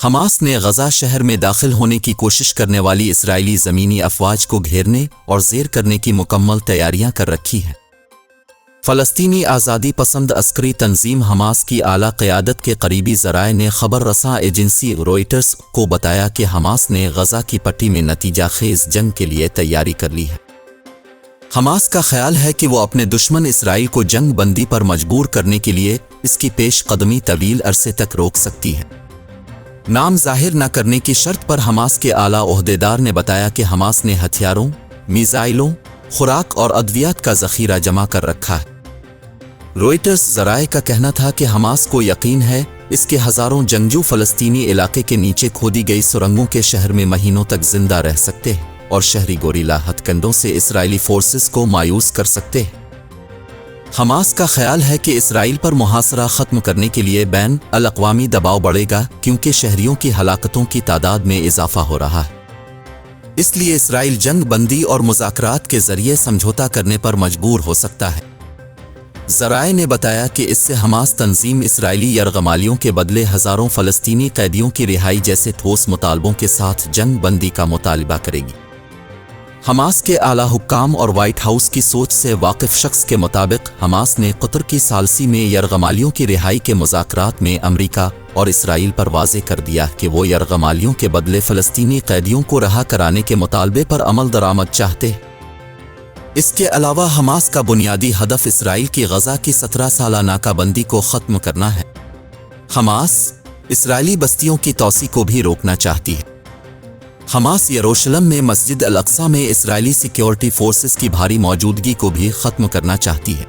Hamas نے غزہ شہر میں داخل ہونے کی کوشش کرنے والی اسرائیلی زمینی افواج کو گھیرنے اور زیر کرنے کی مکمل تیاریاں کر رکھی ہیں۔ فلسطینی آزادی پسند عسکری تنظیم حماس کی اعلیٰ قیادت کے قریبی ذرائع نے خبر رساں ایجنسی روئٹرز کو بتایا کہ حماس نے غزہ کی پٹی میں نتیجہ خیز جنگ کے لیے تیاری کر لی ہے۔ حماس کا خیال ہے کہ وہ اپنے دشمن اسرائیل کو جنگ بندی پر مجبور کرنے کے لیے اس کی پیش قدمی طویل عرصے تک روک سکتی ہے۔ نام ظاہر نہ کرنے کی شرط پر حماس کے اعلیٰ عہدیدار نے بتایا کہ حماس نے ہتھیاروں، میزائلوں، خوراک اور ادویات کا ذخیرہ جمع کر رکھا ہے۔ روئٹرز ذرائع کا کہنا تھا کہ حماس کو یقین ہے اس کے ہزاروں جنگجو فلسطینی علاقے کے نیچے کھودی گئی سرنگوں کے شہر میں مہینوں تک زندہ رہ سکتے ہیں اور شہری گوریلا ہتھ کنڈوں سے اسرائیلی فورسز کو مایوس کر سکتے ہیں۔ حماس کا خیال ہے کہ اسرائیل پر محاصرہ ختم کرنے کے لیے بین الاقوامی دباؤ بڑھے گا کیونکہ شہریوں کی ہلاکتوں کی تعداد میں اضافہ ہو رہا ہے۔ اس لیے اسرائیل جنگ بندی اور مذاکرات کے ذریعے سمجھوتا کرنے پر مجبور ہو سکتا ہے۔ ذرائع نے بتایا کہ اس سے حماس تنظیم اسرائیلی یرغمالیوں کے بدلے ہزاروں فلسطینی قیدیوں کی رہائی جیسے ٹھوس مطالبوں کے ساتھ جنگ بندی کا مطالبہ کرے گی۔ حماس کے اعلیٰ حکام اور وائٹ ہاؤس کی سوچ سے واقف شخص کے مطابق حماس نے قطر کی ثالثی میں یرغمالیوں کی رہائی کے مذاکرات میں امریکہ اور اسرائیل پر واضح کر دیا کہ وہ یرغمالیوں کے بدلے فلسطینی قیدیوں کو رہا کرانے کے مطالبے پر عمل درآمد چاہتے ہیں۔ اس کے علاوہ حماس کا بنیادی ہدف اسرائیل کی غزہ کی 17 سالہ ناکہ بندی کو ختم کرنا ہے۔ حماس اسرائیلی بستیوں کی توسیع کو بھی روکنا چاہتی ہے۔ حماس یروشلم میں مسجد الاقصی میں اسرائیلی سیکیورٹی فورسز کی بھاری موجودگی کو بھی ختم کرنا چاہتی ہے۔